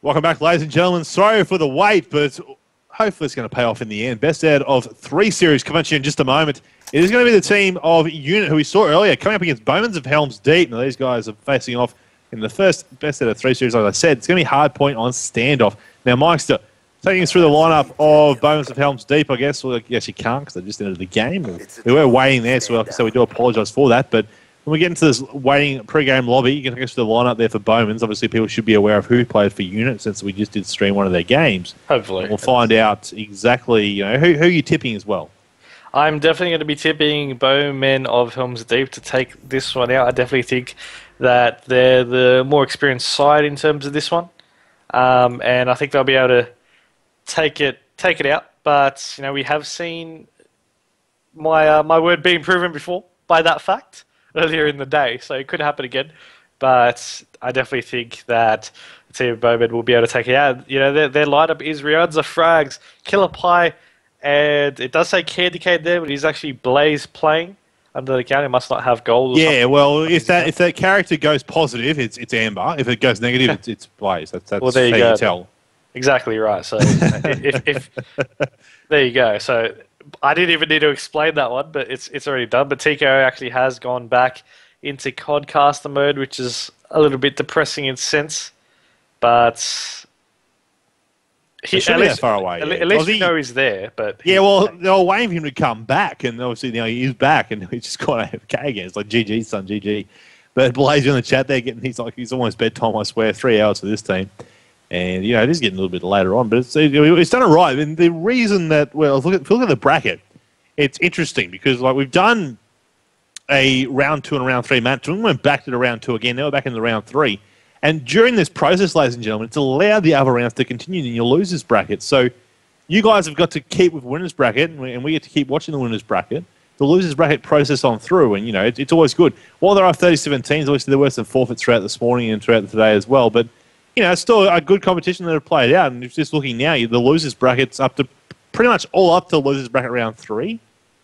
Welcome back, ladies and gentlemen. Sorry for the wait, but hopefully it's going to pay off in the end. Best out of 3 series coming to you in just a moment. It is going to be the team of UNiT, who we saw earlier, coming up against Bowmen of Helms Deep. Now, these guys are facing off in the first best out of 3 series, as I said. It's going to be hard point on standoff. Now, Meister, taking us through the lineup of Bowmen of Helms Deep, I guess. Well, yes, you can't because they just ended the game. We were waiting there, so we do apologise for that. But when we get into this waiting pre-game lobby, you can take us through the lineup there for Bowmen's. Obviously, people should be aware of who played for UNiT since we just did stream one of their games. Hopefully. And we'll find out exactly who you're tipping as well. I'm definitely going to be tipping Bowmen of Helms Deep to take this one out. I definitely think that they're the more experienced side in terms of this one. And I think they'll be able to take it out. But, we have seen my word being proven before by that fact earlier in the day, so it could happen again. But I definitely think that the team of Bowmen will be able to take it out. Their lineup is Riadza Frags, Killer Pie, and it does say Candy Cane there, but he's actually Blaze playing under the account. He must not have gold. Yeah, well, if that character goes positive, it's Amber. If it goes negative, it's Blaze. That's well, there you go. You tell. Exactly right. So if there you go. So I didn't even need to explain that one, but it's already done. But Tico actually has gone back into Codcaster mode, which is a little bit depressing in sense. But he should be that far away. At least we know he's there. But yeah, well, they were waiting for him to come back, and obviously he's back, and he's just gone AFK again. It's like GG, son, GG. But Blaze in the chat there, he's almost bedtime. I swear, 3 hours for this team. And, it is getting a little bit later on, but it's done it right. And the reason that, if you look at the bracket, it's interesting because, we've done a round 2 and a round 3 match. We went back to the round 2 again. Now we're back into round 3. And during this process, ladies and gentlemen, it's allowed the other rounds to continue in your losers bracket. So you guys have got to keep with winners bracket, and we get to keep watching the winners bracket. The losers bracket process on through, and, it's always good. While there are 37 teams, obviously there were some forfeits throughout this morning and throughout today as well, but it's still a good competition that have played out. And just looking now, the losers bracket's up to pretty much all up to losers bracket round 3.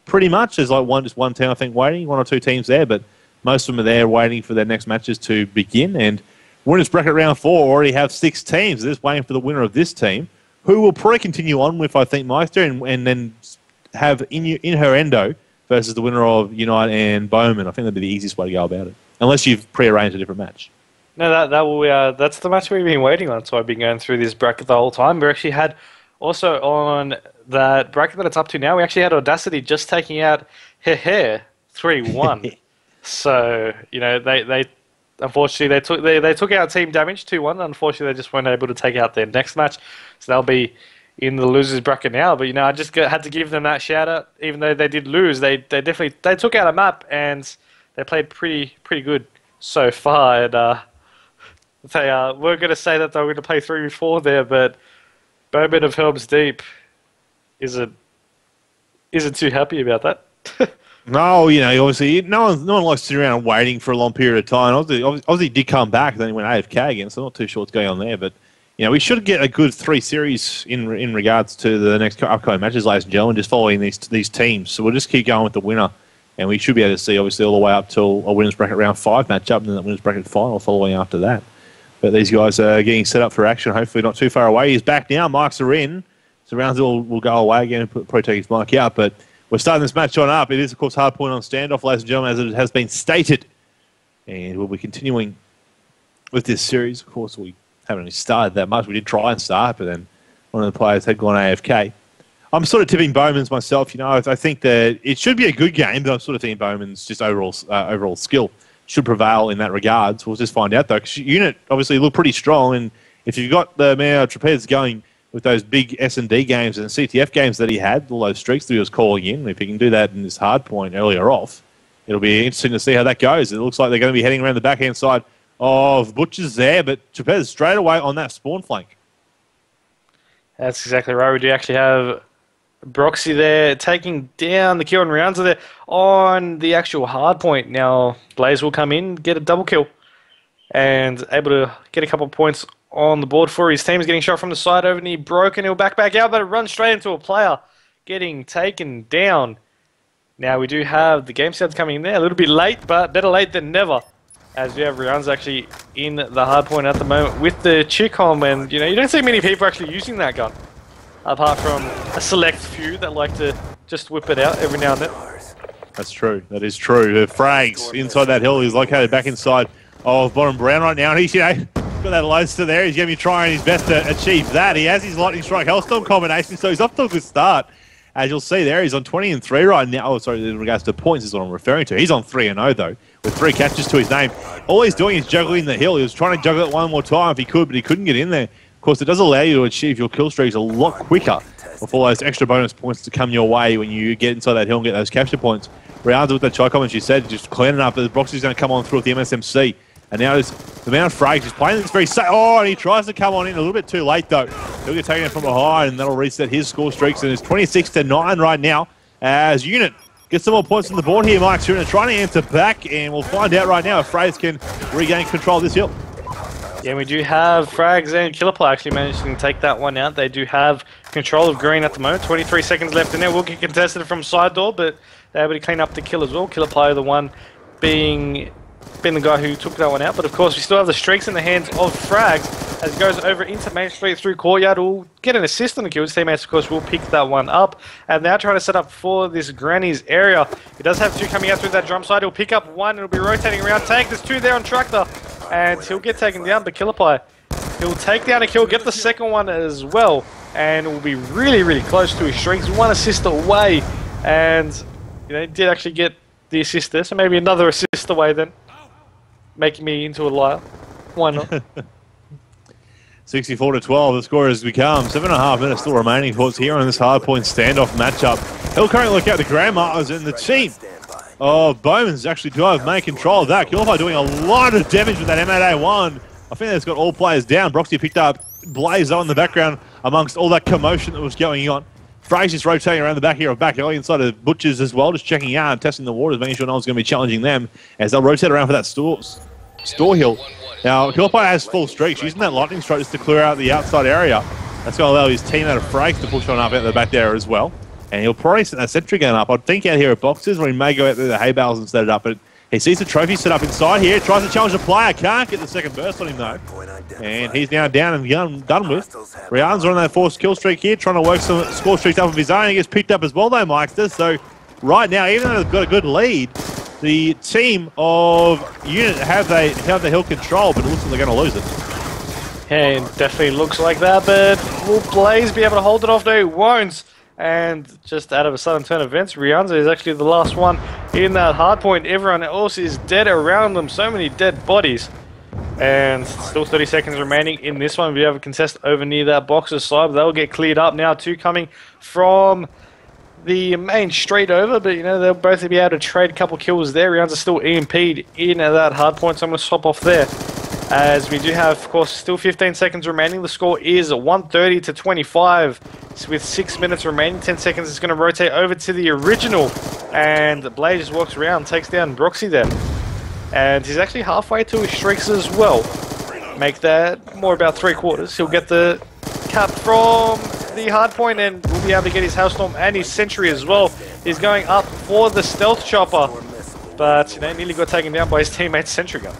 Pretty much. There's just one team, I think, waiting, 1 or 2 teams there, but most of them are there waiting for their next matches to begin. And winners bracket round 4 already have 6 teams. They're just waiting for the winner of this team, who will probably continue on with, I think, Meister, and then have in her endo versus the winner of UNiT and Bowmen. I think that'd be the easiest way to go about it, unless you've prearranged a different match. No, that's the match we've been waiting on. So I've been going through this bracket the whole time. We actually had also on that bracket that it's up to now. We actually had Audacity just taking out Hair 3-1. So they unfortunately they took out Team Damage 2-1. Unfortunately, they just weren't able to take out their next match. So they'll be in the losers bracket now. But I just had to give them that shout out. Even though they did lose, they definitely took out a map and they played pretty good so far. And they were going to say that they were going to play 3v4 there, but Bowmen of Helms Deep isn't too happy about that. No, obviously, no one likes to sit around waiting for a long period of time. Obviously, he did come back, then he went AFK again, so I'm not too sure what's going on there. But, we should get a good 3 series in regards to the next upcoming matches, ladies and gentlemen, just following these teams. So we'll just keep going with the winner. And we should be able to see, obviously, all the way up till a winners bracket round 5 matchup, and then the winners bracket final following after that. But these guys are getting set up for action, hopefully not too far away. He's back now. Mics are in. So rounds will go away again and probably take his mic out. But we're starting this match on up. It is, of course, hard point on standoff, ladies and gentlemen, as it has been stated. And we'll be continuing with this series. Of course, we haven't really started that much. We did try and start, but then one of the players had gone AFK. I'm sort of tipping Bowmen's myself. I think that it should be a good game, but I'm sort of thinking Bowmen's just overall skill should prevail in that regards. We'll just find out, though, because UNiT obviously look pretty strong, and if you've got the man Trapez going with those big S&D games and CTF games that he had, all those streaks that he was calling in, if he can do that in this hard point earlier off, it'll be interesting to see how that goes. It looks like they're going to be heading around the backhand side of Butchers there, but Trapez straight away on that spawn flank. That's exactly right. We do actually have Broxy there taking down the kill on Rianza there on the actual hard point. Now Blaze will come in, get a double kill, and able to get a couple of points on the board for his team. He's getting shot from the side over, and he broke, and he'll back out, but it runs straight into a player getting taken down. Now we do have the game stats coming in there a little bit late, but better late than never. As we have Rihanna's actually in the hard point at the moment with the Chicom, and you know, you don't see many people actually using that gun. Apart from a select few that like to just whip it out every now and then. That's true. That is true. The frags inside that hill. He's located back inside of bottom brown right now. And he's, got that Lodester there. He's going to be trying his best to achieve that. He has his lightning strike Hellstorm combination, so he's off to a good start. As you'll see there, he's on 20 and 3 right now. Oh, sorry, in regards to points is what I'm referring to. He's on 3 and 0 though, with 3 catches to his name. All he's doing is juggling the hill. He was trying to juggle it one more time if he could, but he couldn't get in there. Of course, it does allow you to achieve your kill streaks a lot quicker with all those extra bonus points to come your way when you get inside that hill and get those capture points. Rihanna with that Chicom, as you said, just cleaning up. The Broxy's going to come on through with the MSMC. And now the amount of frags he's playing this very safe. Oh, and he tries to come on in a little bit too late, though. He'll get taken from behind, and that'll reset his score streaks. And it's 26-9 right now as UNiT gets some more points on the board here, Mike. So trying to enter back, and we'll find out right now if Frags can regain control of this hill. Yeah, we do have Frags and Killerplay actually managing to take that one out. They do have control of green at the moment. 23 seconds left in there. Will get contested from side door, but they're able to clean up the kill as well. Killerplay, the one being the guy who took that one out. But of course, we still have the streaks in the hands of Frags as he goes over into Main Street through Courtyard. Will get an assist on the kill. His teammates, of course, will pick that one up. And now trying to set up for this Granny's area. He does have 2 coming out through that drum side. He'll pick up 1. It'll be rotating around tank. There's 2 there on Tractor. And he'll get taken down, but Killerpie, he'll take down a kill, get the second one as well, and will be really, really close to his streaks. 1 assist away, and he did actually get the assist there, so maybe another assist away then, making me into a liar. Why not? 64-12, the score has become 7.5 minutes still remaining for us here on this hardpoint standoff matchup. He'll currently look out the Grandmasters and the team. Oh, Bowmen's actually do have main control of that. Killerfire doing a lot of damage with that M8A1. I think that's got all players down. Broxy picked up Blaze on in the background amongst all that commotion that was going on. Fraser just rotating around the back here of back alley inside of Butchers as well, just checking out and testing the waters, making sure no one's going to be challenging them as they'll rotate around for that store hill. Now, Killerfire has full streaks, using that lightning strike just to clear out the outside area. That's going to allow his team out of Frags to push on up out the back there as well. And he'll probably set that sentry gun up. I'd think out here at boxes, or he may go out there to the hay bales and set it up. But he sees the trophy set up inside here. Tries to challenge the player. Can't get the second burst on him though. And he's now down and done with. Rihanna's on that forced kill streak here, trying to work some score streaks up of his own. He gets picked up as well though, Mikester. So right now, even though they've got a good lead, the team of UNiT have the hill control, but it looks like they're going to lose it. Yeah, it definitely looks like that. But will Blaze be able to hold it off? No, he won't. And just out of a sudden turn of events, Rihanna is actually the last one in that hard point. Everyone else is dead around them. So many dead bodies. And still 30 seconds remaining in this one. We have a contest over near that boxer's side. They'll get cleared up now. 2 coming from the main straight over. But, they'll both be able to trade a couple kills there. Rihanna's still EMP'd in at that hard point. So I'm going to swap off there. As we do have, of course, still 15 seconds remaining. The score is 130-25 with 6 minutes remaining. 10 seconds is going to rotate over to the original. And Blaze just walks around, takes down Broxy there. And he's actually halfway to his streaks as well. Make that more about 3/4. He'll get the cap from the hard point and will be able to get his Hailstorm and his Sentry as well. He's going up for the Stealth Chopper. But, nearly got taken down by his teammate's Sentry Gun.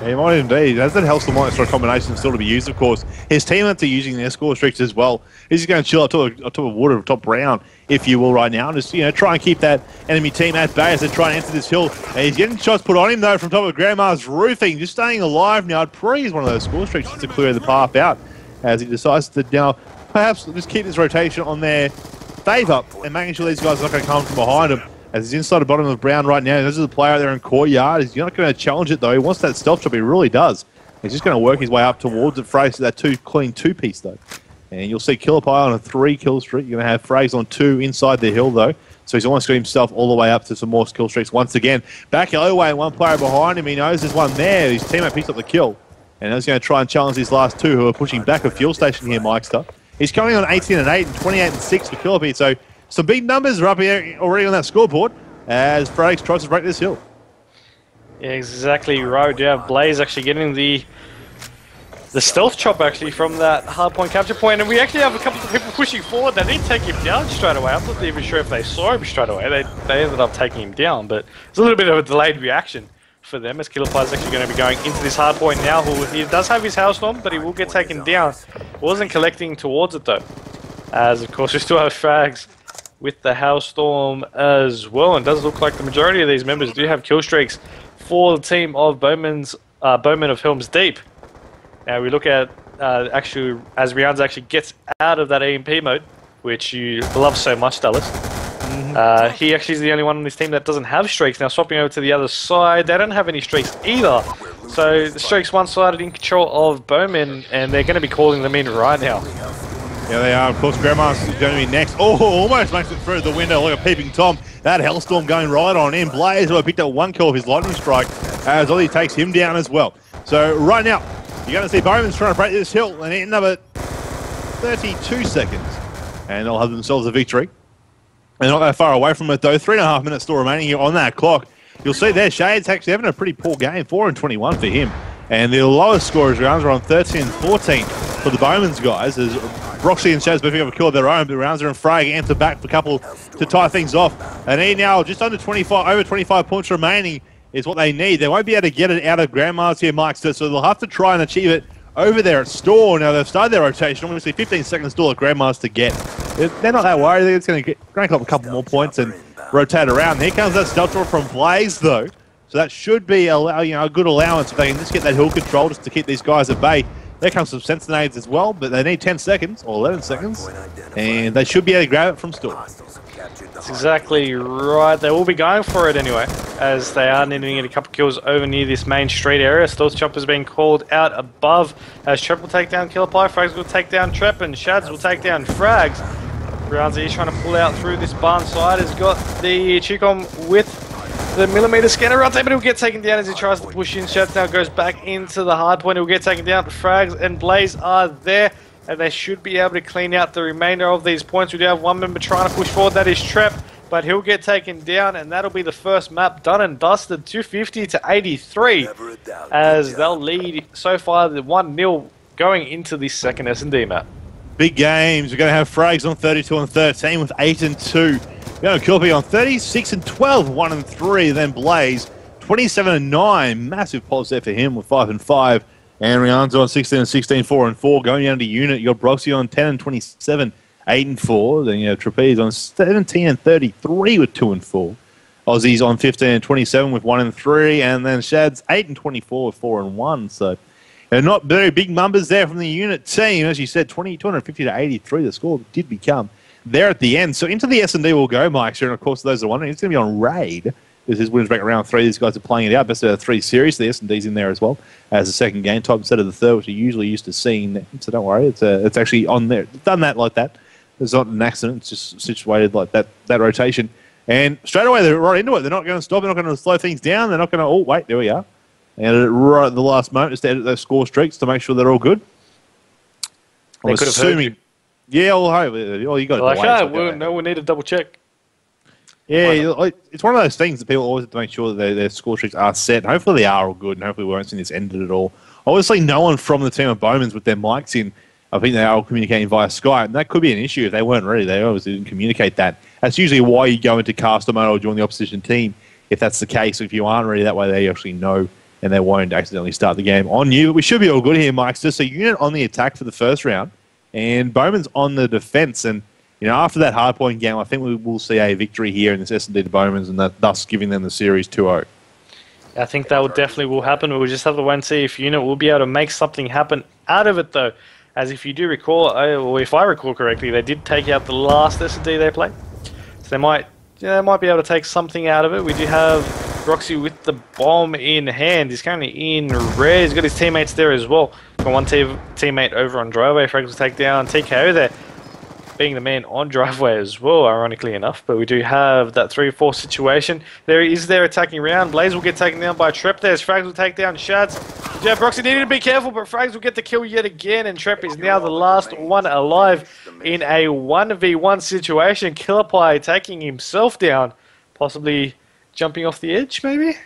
He might indeed. Has that Hellstorm Lightning Strike combination still to be used, of course. His teammates are using their score streaks as well. He's going to chill up top of water, top brown, if you will, right now. And just, try and keep that enemy team at bay as they try and enter this hill. And he's getting shots put on him, though, from top of Grandma's roofing. Just staying alive now. I'd probably use one of those score streaks just to clear the path out as he decides to now perhaps just keep this rotation on their favour and making sure these guys are not going to come from behind him. As he's inside the bottom of brown right now. This is a player there in Courtyard. He's not going to challenge it, though. He wants that stealth chop. He really does. He's just going to work his way up towards it. Frags to that clean two-piece, though. And you'll see Killerpie on a 3-kill streak. You're going to have Frags on 2 inside the hill, though. So he's almost got himself all the way up to some more skill streaks once again. Back away, 1 player behind him. He knows there's one there. His teammate picks up the kill. And he's going to try and challenge these last 2 who are pushing back a fuel station here, Mikester. He's coming on 18 and 8 and 28 and 6 for Killerpie. So some big numbers are up here already on that scoreboard as Frags tries to break this hill. Yeah, exactly right. You have Blaze actually getting the stealth chop actually from that hardpoint capture point, and we actually have a couple of people pushing forward. They didn't take him down straight away. I'm not even sure if they saw him straight away. They ended up taking him down, but it's a little bit of a delayed reaction for them, as Killerpie is actually going to be going into this hard point now. He does have his Hailstorm, but he will get taken down. Wasn't collecting towards it though, as of course we still have frags with the Hailstorm as well, and it does look like the majority of these members do have kill streaks for the team of Bowmen of Helms Deep. Now we look at actually as Rihanna actually gets out of that EMP mode, which you love so much, Dallas. He actually is the only one on this team that doesn't have streaks. Now swapping over to the other side, they don't have any streaks either. So the streaks one-sided in control of Bowmen, and they're going to be calling them in right now. Yeah, they are. Of course, Grandma's going to be next. Oh, almost makes it through the window like a peeping Tom. That Hellstorm going right on in. Blaze, who picked up one kill of his lightning strike, as Ollie takes him down as well. So right now, you're going to see Bowman's trying to break this hill, and in another 32 seconds, and they'll have themselves a victory. They're not that far away from it though. 3.5 minutes still remaining here on that clock. You'll see there, Shade's actually having a pretty poor game. 4-21 for him. And the lowest scorers rounds are on 13-14 for the Bowman's guys, as Broxy and Shad's picking up a kill of their own, but Rounds are in frag, answer back for a couple to tie things off. And he now just under 25, over 25 points remaining is what they need. They won't be able to get it out of Grandma's here, Mike, so they'll have to try and achieve it over there at Store. Now they've started their rotation, obviously 15 seconds still at Grandma's to get. They're not that worried. They're just going to crank up a couple more points and rotate around. Here comes that stealth draw from Blaze though, so that should be a good allowance if they can just get that hill control just to keep these guys at bay. There comes some Sentinades as well, but they need 10 seconds or 11 seconds, and they should be able to grab it from Store. That's exactly right. They will be going for it anyway, as they are needing to get a couple kills over near this main street area. Stealth Chopper's being called out above, as Trep will take down Killerpie, Frags will take down Trep, and Shads will take down Frags. Roundsy is trying to pull out through this barn side. Has got the Chicom with the millimeter scanner right there, but he'll get taken down as he tries to push in. Shads now goes back into the hard point. He'll get taken down. Frags and Blaze are there, and they should be able to clean out the remainder of these points. We do have one member trying to push forward. That is Trep, but he'll get taken down, and that'll be the first map done and dusted. 250-83, as they'll lead so far the 1-0 going into this second S&D map. Big games. We're going to have Frags on 32-13 with 8-2. We're going to Kilby on 36-12, 1-3. Then Blaze 27-9. Massive pulse there for him with 5-5. And Rihanna on 16-16, 4-4. Going down to UNiT, you got Broxy on 10-27, 8-4. Then you have Trapeze on 17-33 with 2-4. Aussies on 15-27 with 1-3. And then Shad's 8-24 with 4-1. So not very big numbers there from the UNiT team. As you said, 250-83, the score did become there at the end. So into the S&D will go, Mike. Sure, and of course, those are wondering, it's going to be on Raid. This is winners back round 3. These guys are playing it out. Best out of 3 series. The S&D's in there as well as the second game type instead of the third, which you're usually used to seeing. So don't worry, it's actually on there. It's done that like that. It's not an accident. It's just situated like that rotation. And straight away, they're right into it. They're not going to stop. They're not going to slow things down. They're not going to, oh, wait, there we are. They added it right at the last moment just to edit those score streaks to make sure they're all good. They could have heard you. Yeah, well, you got to like, no, we need to double check. Yeah, it's one of those things that people always have to make sure that their score streaks are set. Hopefully they are all good, and hopefully we won't see this ended at all. Obviously, no one from the team of Bowman's with their mics in, I think they are all communicating via Skype, and that could be an issue if they weren't ready. They obviously didn't communicate that. That's usually why you go into caster mode or join the opposition team, if that's the case. If you aren't ready, that way they actually know, and they won't accidentally start the game on you. But we should be all good here, Mike. So UNiT on the attack for the first round, and Bowman's on the defense. And after that hardpoint game, I think we will see a victory here in this S&D to Bowman's, and thus giving them the series 2-0. I think that definitely will happen. We'll just have to wait and see if UNiT will be able to make something happen out of it, though. As if you do recall, or if I recall correctly, they did take out the last S&D they played. So they might be able to take something out of it. We do have Roxy with the bomb in hand. He's currently in red. He's got his teammates there as well. Got one teammate over on driveway. Frags will take down TKO there, being the man on driveway as well, ironically enough. But we do have that 3-4 situation. There is their attacking round. Blaze will get taken down by Trep there. Frags will take down Shads. Yeah, Broxy needed to be careful, but Frags will get the kill yet again, and Trep is now the last one alive in a 1v1 situation. Killerpie taking himself down, possibly jumping off the edge, maybe?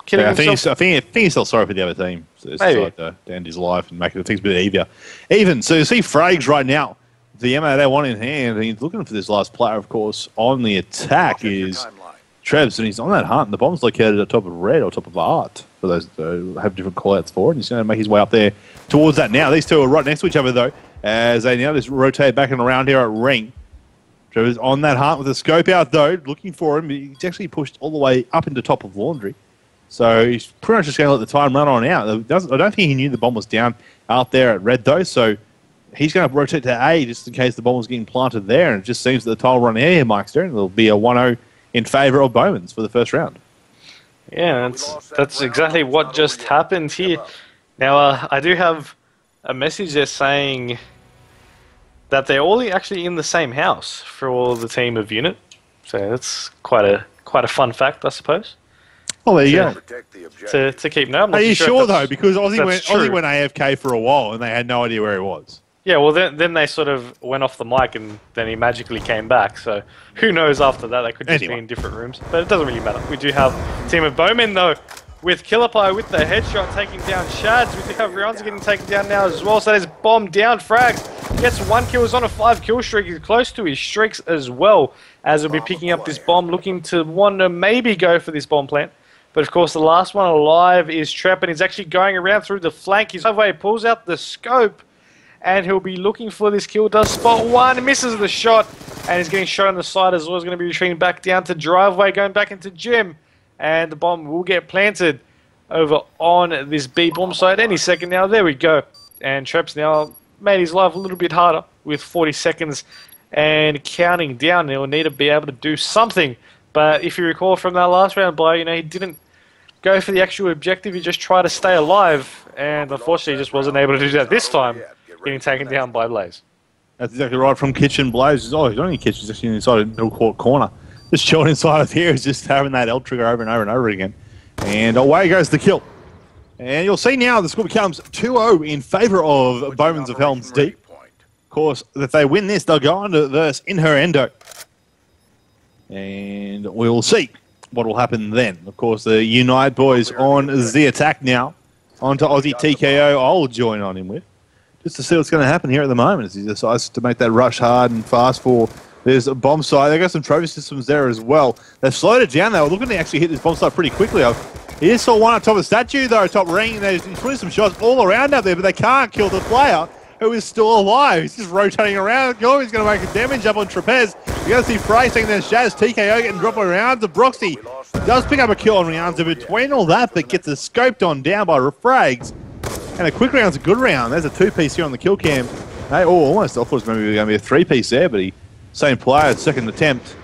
Killing himself. I think he's still sorry for the other team. So it's like to end his life and make things a bit easier. Even, so you see Frags right now, the ammo they want in hand, and he's looking for this last player, of course, on the attack is Trebs, and he's on that hunt, and the bomb's located at top of red or top of art. for those who have different call-outs for it. He's going to make his way up there towards that now. These two are right next to each other, though, as they now just rotate back and around here at ring. Trevor's on that hunt with a scope out, though, looking for him. He's actually pushed all the way up into top of Laundry. So he's pretty much just going to let the time run on out. I don't think he knew the bomb was down out there at red, though, so he's going to rotate to A just in case the bomb was getting planted there, and it just seems that the tile run here, Mike Stern, it'll be a 1-0 in favour of Bowmen's for the first round. Yeah, that's exactly what just happened here. Now, I do have a message there saying that they're all actually in the same house for all the team of UNiT. So that's quite a fun fact, I suppose. Oh, there you go. To keep note. Are you sure, though? Because Aussie went AFK for a while and they had no idea where he was. Yeah, well, then they sort of went off the mic and then he magically came back. So who knows after that? They could just be in different rooms. But it doesn't really matter. We do have a team of Bowmen, though, with Killerpie with the headshot taking down Shads. We do have Rianza getting taken down now as well. So there's bomb down. Frags gets 1 kill. He's on a 5-kill streak. He's close to his streaks as well, as he'll be picking up this bomb, looking to want to maybe go for this bomb plant. But of course, the last one alive is Trep, and he's actually going around through the flank. His way pulls out the scope, and he'll be looking for this kill. Does spot one, misses the shot, and he's getting shot on the side as well. He's going to be retreating back down to driveway, going back into gym, and the bomb will get planted over on this B bomb site any second now. There we go. And Trep's now made his life a little bit harder with 40 seconds and counting down. He'll need to be able to do something. But if you recall from that last round, Blair, he didn't go for the actual objective. He just tried to stay alive, and unfortunately, he just wasn't able to do that this time, getting taken down by Blaze. That's exactly right. From Kitchen, Blaze is, he's not in the kitchen, he's actually inside a middle court corner. Just chilling inside of here, is just having that L trigger over and over and over again. And away goes the kill. And you'll see now the score becomes 2-0 in favour of Bowmen's of Helms Deep. Of course, if they win this, they'll go on to verse Inherendo. And we'll see what will happen then. Of course, the UNiT boys on the attack now. On to Aussie TKO, I'll join on him with. Just to see what's going to happen here at the moment as he decides to make that rush hard and fast for this bomb site. They've got some trophy systems there as well. They've slowed it down. They were looking to actually hit this bomb site pretty quickly. He just saw one on top of the statue, though, top ring. He's putting some shots all around out there, but they can't kill the player who is still alive. He's just rotating around. He's going to make a damage up on Trapez. You're going to see Frey taking their Shaz. TKO getting dropped around. The Broxy does pick up a kill on Rianza between all that, but gets a scoped on down by Frags. And a quick round's a good round. There's a 2-piece here on the kill cam. Hey, almost. I thought it was maybe going to be a 3-piece there, but same player, second attempt.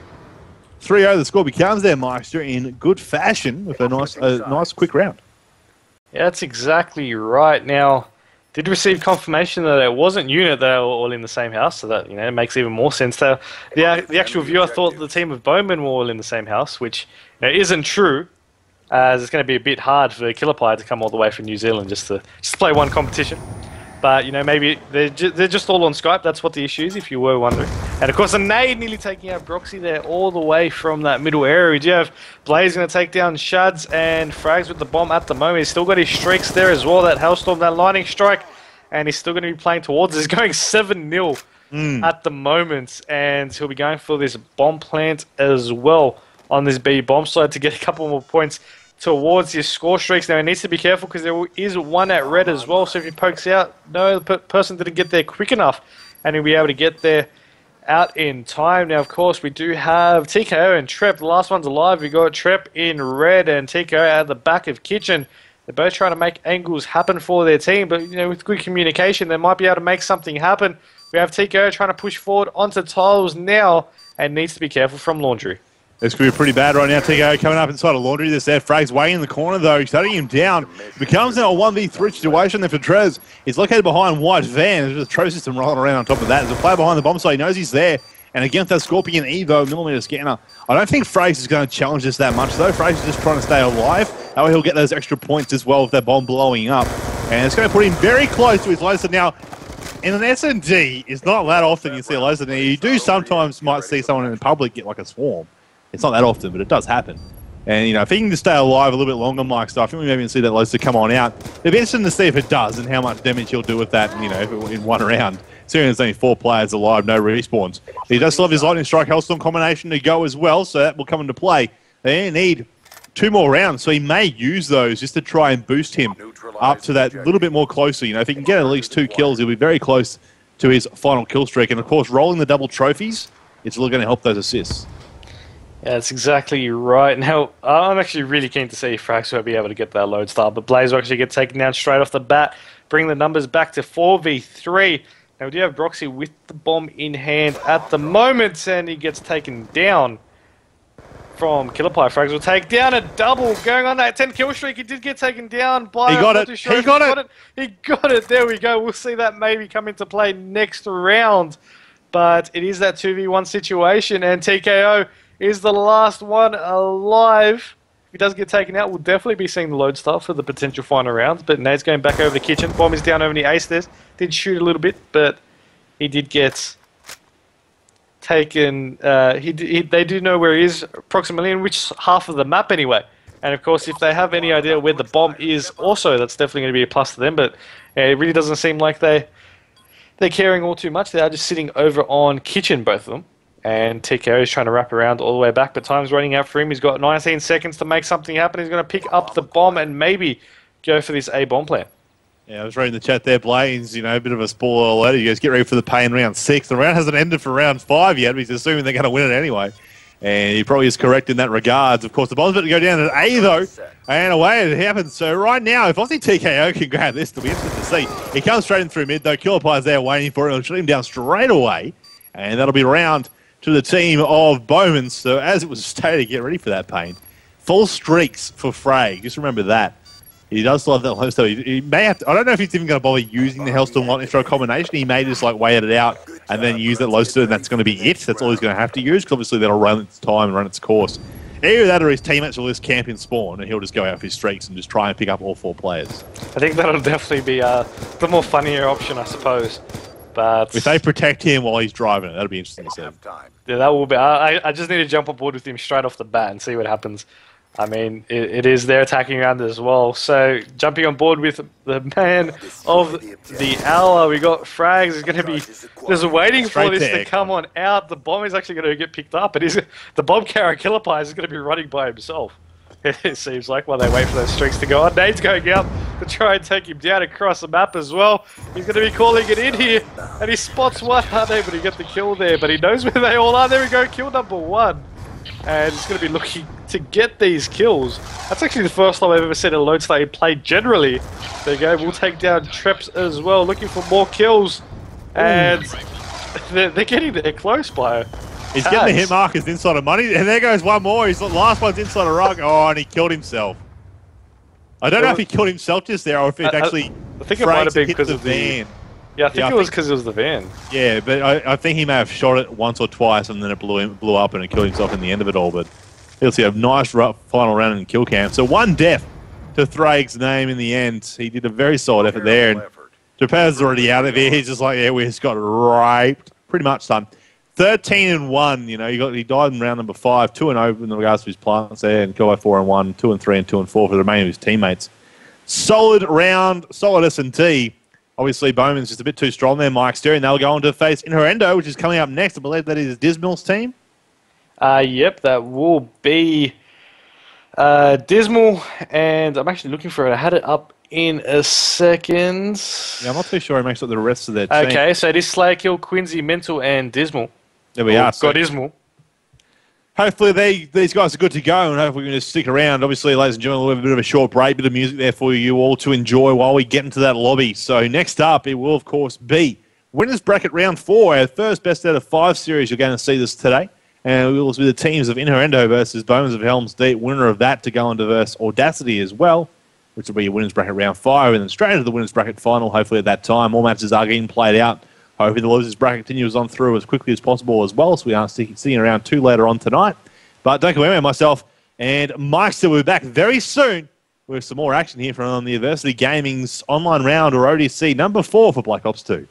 3-0 the score becomes there, Meister, in good fashion with a nice quick round. Yeah, that's exactly right. Now, did receive confirmation that it wasn't UNiT that they were all in the same house, so that it makes even more sense. The actual viewer thought the team of Bowmen were all in the same house, which isn't true, as it's going to be a bit hard for Killerpie to come all the way from New Zealand just to play one competition. But maybe they're just all on Skype. That's what the issue is, if you were wondering. And of course, a nade nearly taking out Broxy there all the way from that middle area. We do have Blaze going to take down Shads and Frags with the bomb at the moment. He's still got his streaks there as well. That Hellstorm, that lightning strike, and he's still going to be playing towards. He's going 7-0 at the moment, and he'll be going for this bomb plant as well on this B bomb side to get a couple more points towards his score streaks. Now he needs to be careful because there is one at red as well, so if he pokes out, no, the person didn't get there quick enough, and he'll be able to get there out in time. Now of course we do have TKO and Trep. The last one's alive. We got Trep in red and TKO at the back of Kitchen. They're both trying to make angles happen for their team, but with good communication they might be able to make something happen. We have TKO trying to push forward onto tiles now and needs to be careful from Laundry. This could be pretty bad right now. TKO coming up inside of Laundry. This there. Frag's way in the corner, though. He's shutting him down. Becomes now a 1v3 situation there for Trez. He's located behind White Van. There's a throw system rolling around on top of that. There's a player behind the bomb, so he knows he's there. And against that Scorpion Evo millimeter scanner, I don't think Frags is going to challenge this that much, though. Frags is just trying to stay alive. That way he'll get those extra points as well with that bomb blowing up. And it's going to put him very close to his low. So now, in an S&D, it's not that often you see a low. You do sometimes might see someone in public get like a swarm. It's not that often, but it does happen. And, if he can just stay alive a little bit longer, Mike, I think we maybe see that Loaster come on out. It'd be interesting to see if it does and how much damage he'll do with that, if it, in one round. Considering there's only 4 players alive, no respawns. He does still have his Lightning Strike Hellstorm combination to go as well, so that will come into play. They need 2 more rounds, so he may use those just to try and boost him up to that little bit more closer. You know, if he can get at least 2 kills, he'll be very close to his final kill streak. And of course, rolling the double trophies, it's really going to help those assists. Yeah, that's exactly right. Now, I'm actually really keen to see if Frags will be able to get that load start, but Blaze will actually get taken down straight off the bat, bring the numbers back to 4v3. Now, we do have Broxy with the bomb in hand at the moment, and he gets taken down from Killerpie. Frags will take down a double, going on that 10 kill streak. He did get taken down by... He got it. He got it. He got it. There we go. We'll see that maybe come into play next round. But it is that 2v1 situation, and TKO is the last one alive. If he does get taken out, we'll definitely be seeing the load start for the potential final rounds. But Nate's going back over the kitchen. Bomb is down over the ace there. Did shoot a little bit, but he did get taken. They do know where he is approximately, in which half of the map anyway. And of course, if they have any idea where the bomb is also, that's definitely going to be a plus to them. But it really doesn't seem like they're caring all too much. They are just sitting over on kitchen, both of them. And TKO is trying to wrap around all the way back, but time's running out for him. He's got 19 seconds to make something happen. He's going to pick up the bomb and maybe go for this A bomb plan. Yeah, I was reading the chat there, Blaze, you know, a bit of a spoiler alert. He goes, get ready for the pay in round 6. The round hasn't ended for round 5 yet, but he's assuming they're going to win it anyway. And he probably is correct in that regards. Of course, the bomb's about to go down at A, though, and away it happens. So right now, if Aussie TKO can grab this, it'll be interesting to see. He comes straight in through mid, though. Killerpie's there waiting for him. He'll shoot him down straight away, and that'll be round to the team of Bowmen. So as it was stated, get ready for that pain. Full streaks for Frey. Just remember that. He does still have that Hellstone. He may have to, I don't know if he's even going to bother using the Hellstone Lightning Stroke combination. He may just like wait it out and then use that Lowstone, and that's going to be it. That's all he's going to have to use, because obviously that'll run its time and run its course. Either that or his teammates will just camp in spawn, and he'll just go out for his streaks and just try and pick up all 4 players. I think that'll definitely be the more funnier option, I suppose. But if they protect him while he's driving it, that'll be interesting to see. Yeah, that will be. I just need to jump on board with him straight off the bat and see what happens. I mean, it is their attacking round as well. So jumping on board with the man of the hour, we got Frags is going to be just waiting for this to come on out. The bomb is actually going to get picked up, and the bomb carrier Killerpie is going to be running by himself. It seems like, while they wait for those streaks to go on. Nade's going out to try and take him down across the map as well. He's going to be calling it in here, and he spots one, unable to get the kill there, but he knows where they all are. There we go, kill number 1. And he's going to be looking to get these kills. That's actually the first time I've ever seen a load start play generally. There you go, we'll take down Treps as well, looking for more kills. And they're getting there close by. He's getting the hit markers inside of money, and there goes one more. He's the last one's inside a rug. Oh, and he killed himself. I don't know if he killed himself just there, or if it actually. I think it might have been because of the van. Yeah, I think it was because it was the van. Yeah, but I think he may have shot it once or twice, and then it blew up, and it killed himself in the end of it all. But he'll see a nice final round in kill cam. So 1 death to Thrag's name in the end. He did a very solid effort there, and Japan's already out of here. He's just like, yeah, we just got raped. Pretty much, son. 13-1, you know, he died in round number 5, 2-0 in regards to his plants there, and killed by 4-1, 2-3, and 2-4 for the remaining of his teammates. Solid round, solid S&T. Obviously, Bowman's just a bit too strong there, Mike Sterry, and they'll go on to face Inherendo, which is coming up next. I believe that is Dismal's team. Yep, that will be Dismal, and I'm actually looking for it. I had it up in a second. Yeah, I'm not too sure he makes up the rest of their team. Okay, so it is Slayer Kill, Quincy, Mental, and Dismal. There we are. Got Dismal. Hopefully these guys are good to go, and hopefully we can just stick around. Obviously, ladies and gentlemen, we'll have a bit of a short break, bit of music there for you all to enjoy while we get into that lobby. So next up, it will, of course, be Winners Bracket Round 4, our first best out of 5 series. You're going to see this today. And we will be the teams of Inherendo versus Bowmen of Helms Deep. Winner of that to go on to verse Audacity as well, which will be your Winners Bracket Round 5, and then straight into the Winners Bracket Final, hopefully at that time. All matches are getting played out. Hopefully the Losers Bracket continues on through as quickly as possible as well, so we aren't sitting around too later on tonight. But don't go away, myself and Mike will be back very soon with some more action here from the Adversity Gaming's online round, or ODC number 4 for Black Ops 2.